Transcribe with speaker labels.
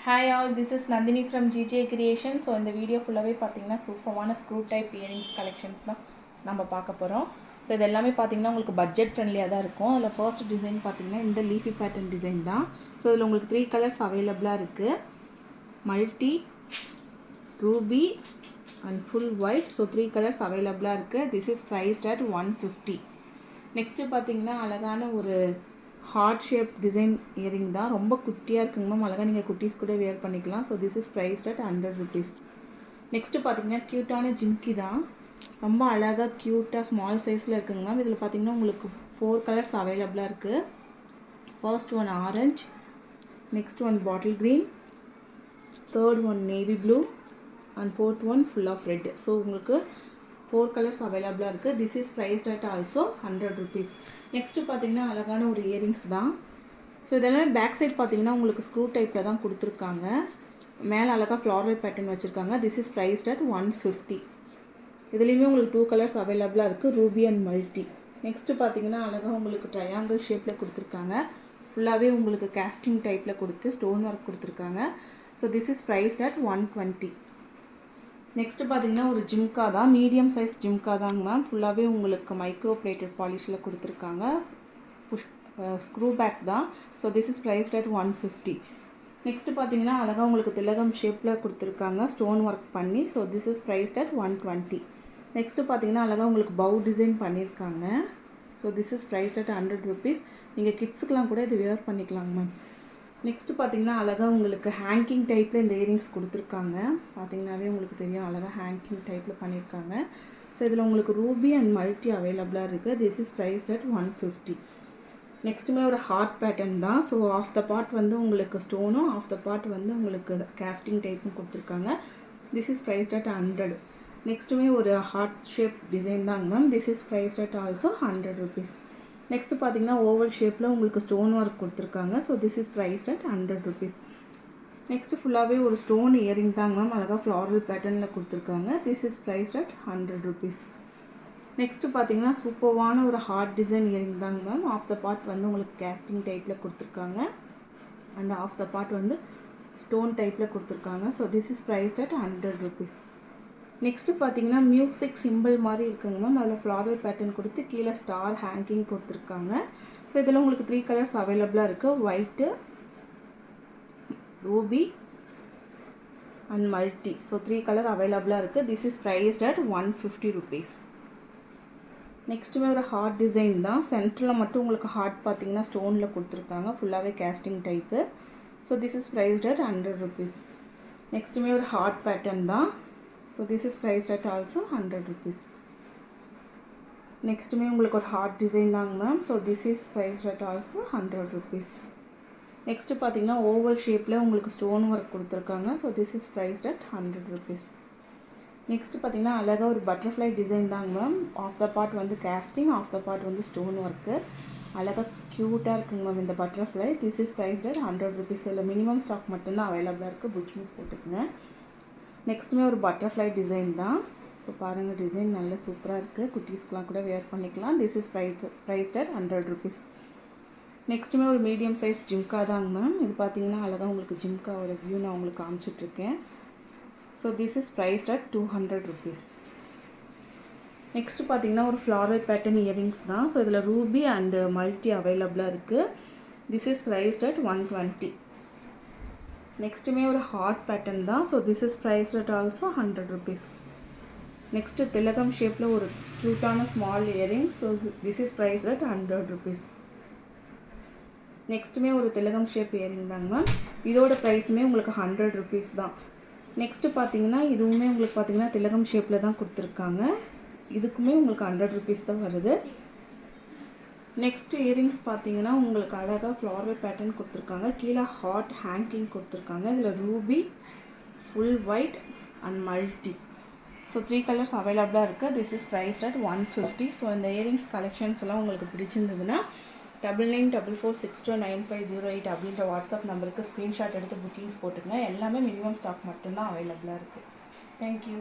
Speaker 1: Hi all, this is Nandini from GJ Creation. So இந்த video ஃபுல்லாகவே பார்த்தீங்கன்னா சூப்பரான ஸ்க்ரூ டைப் இயரிங்ஸ் கலெக்ஷன்ஸ் தான் நம்ம பார்க்க போகிறோம். ஸோ இது எல்லாமே பார்த்தீங்கன்னா உங்களுக்கு பட்ஜெட் ஃப்ரெண்ட்லியாக தான் இருக்கும். அதில் ஃபர்ஸ்ட் டிசைன் பார்த்தீங்கன்னா இந்த லீஃபி பேட்டர்ன் டிசைன் தான். ஸோ இதில் உங்களுக்கு 3 கலர்ஸ் அவைலபிளாக இருக்குது. Multi, Ruby and full white. So 3 colours அவைலபிளாக இருக்குது. This is priced at 150. Next பார்த்தீங்கன்னா அழகான ஒரு ஹார்ட் ஷேப் டிசைன் இயரிங் தான். ரொம்ப குட்டியாக இருக்குங்க மேம். அழகாக நீங்கள் குட்டீஸ் கூட வேர் பண்ணிக்கலாம். So this is priced at 100 rupees. Next பார்த்தீங்கன்னா க்யூட்டான ஜிம்கி தான். ரொம்ப அழகாக க்யூட்டாக ஸ்மால் சைஸில் இருக்குங்க மேம். இதில் பார்த்தீங்கன்னா உங்களுக்கு 4 கலர்ஸ் அவைலபிளாக இருக்குது. First one orange, next one bottle green, third one navy blue and fourth one full of red. So உங்களுக்கு 4 கலர்ஸ் அவைலபிளாக இருக்குது. This is priced at also 100 rupees. Next பார்த்தீங்கன்னா அழகான ஒரு இயரிங்ஸ் தான். ஸோ இதெல்லாம் பேக் சைட் பார்த்தீங்கன்னா உங்களுக்கு ஸ்க்ரூ டைப்பில் தான் கொடுத்துருக்காங்க. மேலே அழகாக ஃப்ளாரல் பேட்டர்ன் வச்சுருக்காங்க. This is priced at 150. இதுலேயுமே உங்களுக்கு 2 கலர்ஸ் அவைலபிளாக இருக்குது, ரூபி அண்ட் மல்டி. நெக்ஸ்ட்டு பார்த்தீங்கன்னா அழகாக உங்களுக்கு ட்ரையாங்கிள் ஷேப்பில் கொடுத்துருக்காங்க. ஃபுல்லாகவே உங்களுக்கு கேஸ்டிங் டைப்பில் கொடுத்து ஸ்டோன் ஒர்க் கொடுத்துருக்காங்க. So this is priced at 120. Next பார்த்தீங்கன்னா ஒரு ஜிம்கா தான். மீடியம் சைஸ் ஜிம்கா தாங்க மேம். ஃபுல்லாகவே உங்களுக்கு மைக்ரோ பிளேட்டட் பாலிஷில் கொடுத்துருக்காங்க. ஸ்க்ரூ பேக் தான். So this is priced at 150. Next பார்த்தீங்கன்னா அழகாக உங்களுக்கு திலகம் ஷேப்பில் கொடுத்துருக்காங்க ஸ்டோன் ஒர்க் பண்ணி. So this is priced at 120. Next பார்த்தீங்கன்னா அழகாக உங்களுக்கு பவு டிசைன் பண்ணியிருக்காங்க. So this is priced at 100 rupees. நீங்கள் கிட்ஸுக்கெலாம் கூட இது வேர் பண்ணிக்கலாங்க மேம். நெக்ஸ்ட்டு பார்த்தீங்கன்னா அழகாக உங்களுக்கு ஹேங்கிங் டைப்பில் இந்த இயரிங்ஸ் கொடுத்துருக்காங்க. பார்த்தீங்கன்னாவே உங்களுக்கு தெரியும் அழகாக ஹேங்கிங் டைப்பில் பண்ணியிருக்காங்க. ஸோ இதில் உங்களுக்கு ரூபி அண்ட் மல்டி அவைலபிளாக இருக்குது. This is priced at 150. நெக்ஸ்ட்டுமே ஒரு ஹார்ட் பேட்டர்ன் தான். ஸோ ஆஃப் த பார்ட் வந்து உங்களுக்கு ஸ்டோனும், ஆஃப் த பார்ட் வந்து உங்களுக்கு கேஸ்டிங் டைப்பும் கொடுத்துருக்காங்க. This is priced at 100. நெக்ஸ்ட்டுமே ஒரு ஹார்ட் ஷேப் டிசைன் தாங்க ma'am. This is priced at also 100 rupees. Next பார்த்தீங்கன்னா ஓவல் ஷேப்பில் உங்களுக்கு ஸ்டோன் ஒர்க் கொடுத்துருக்காங்க. So this is priced at 100 rupees. Next ஃபுல்லாகவே ஒரு ஸ்டோன் இயரிங் தாங்க மேம். அழகாக ஃப்ளாரல் பேட்டர்னில் கொடுத்துருக்காங்க. This is priced at 100 rupees. Next பார்த்தீங்கன்னா சூப்பர்வான ஒரு ஹார்ட் டிசைன் இயரிங் தாங்க மேம். ஆஃப் த பார்ட் வந்து உங்களுக்கு கேஸ்டிங் டைப்பில் கொடுத்துருக்காங்க அண்ட் ஆஃப் த பார்ட் வந்து ஸ்டோன் டைப்பில் கொடுத்துருக்காங்க. So this is priced at 100 rupees. Next பார்த்தீங்கன்னா மியூசிக் சிம்பிள் மாதிரி இருக்குங்க மேம். அதில் ஃப்ளாரல் பேட்டர்ன் கொடுத்து கீழே ஸ்டார் ஹேங்கிங் கொடுத்துருக்காங்க. ஸோ இதில் உங்களுக்கு 3 கலர்ஸ் அவைலபிளாக இருக்குது. White, Ruby and multi. So 3 colour அவைலபிளாக இருக்குது. This is priced at 150 rupees. நெக்ஸ்ட்டுமே ஒரு ஹார்ட் டிசைன் தான். சென்டரில் மட்டும் உங்களுக்கு ஹார்ட் பார்த்தீங்கன்னா ஸ்டோனில் கொடுத்துருக்காங்க. ஃபுல்லாகவே casting type. So this is priced at 100 rupees. நெக்ஸ்ட்டுமே ஒரு ஹார்ட் பேட்டர்ன் தான். So this is priced at also 100 rupees. நெக்ஸ்ட்டுமே உங்களுக்கு ஒரு ஹார்ட் டிசைன் தாங்க ma'am. So this is priced at also 100 rupees. Next பார்த்தீங்கன்னா ஓவல் ஷேப்பில் உங்களுக்கு ஸ்டோன் ஒர்க் கொடுத்துருக்காங்க. So this is priced at 100 rupees. Next பார்த்தீங்கன்னா அழகாக ஒரு பட்டர்ஃப்ளை டிசைன் தாங்க மேம். ஆஃப் த பார்ட் வந்து கேஸ்டிங், ஆஃப் த பார்ட் வந்து ஸ்டோன் ஒர்க்கு. அழகாக க்யூட்டாக இருக்குங்க மேம் இந்த butterfly. This is priced at 100 rupees. இதில் மினிமம் ஸ்டாக் மட்டும்தான் அவைலபிளாக இருக்குது. புக்கிங்ஸ் போட்டுக்குங்க. நெக்ஸ்ட்டுமே ஒரு பட்டர்ஃப்ளை டிசைன் தான். ஸோ பாருங்கள் டிசைன் நல்ல சூப்பராக இருக்குது. குட்டீஸ்க்கெலாம் கூட வேர் பண்ணிக்கலாம். This is priced at 100 rupees. நெக்ஸ்ட்டுமே ஒரு மீடியம் சைஸ் ஜிம்கா தாங்க மேம். இது பார்த்தீங்கன்னா அழகாக உங்களுக்கு ஜிம்காவோட வியூ நான் உங்களுக்கு காமிச்சிட்ருக்கேன். So this is priced at 200 rupees. Next பார்த்தீங்கன்னா ஒரு ஃப்ளாரல் பேட்டர்ன் இயரிங்ஸ் தான். ஸோ இதில் ரூபி அண்டு மல்டி அவைலபிளாக இருக்குது. This is priced at 120. நெக்ஸ்ட்டுமே ஒரு ஹார்ட் பேட்டர்ன் தான். So this is priced at also 100 rupees. Next திலகம் ஷேப்பில் ஒரு க்யூட்டான small earrings. So this is priced at 100 rupees. நெக்ஸ்ட்டுமே ஒரு திலகம் ஷேப் இயரிங் தாங்க மேம். இதோட ப்ரைஸுமே உங்களுக்கு 100 rupees தான். நெக்ஸ்ட்டு பார்த்தீங்கன்னா இதுவுமே உங்களுக்கு பார்த்தீங்கன்னா திலகம் ஷேப்பில் தான் கொடுத்துருக்காங்க. இதுக்குமே உங்களுக்கு 100 rupees தான் வருது. நெக்ஸ்ட் இயரிங்ஸ் பார்த்தீங்கன்னா உங்களுக்கு அழகாக ஃப்ளாரல் பேட்டர்ன் கொடுத்துருக்காங்க. கீழே ஹார்ட் ஹேங்கிங் கொடுத்துருக்காங்க. இதில் Ruby, full white and multi. So 3 colours அவைலபிளாக இருக்குது. This is priced at 150. So இந்த இயரிங்ஸ் கலெக்ஷன்ஸ் எல்லாம் உங்களுக்கு பிடிச்சிருந்ததுன்னா 9944629508 அப்படின்ற வாட்ஸ்அப் நம்பருக்கு ஸ்க்ரீன்ஷாட் எடுத்து புக்கிங்ஸ் போட்டுக்கங்க. எல்லாமே மினிமம் ஸ்டாக் மட்டும்தான் அவைலபிளாக இருக்குது. தேங்க்யூ.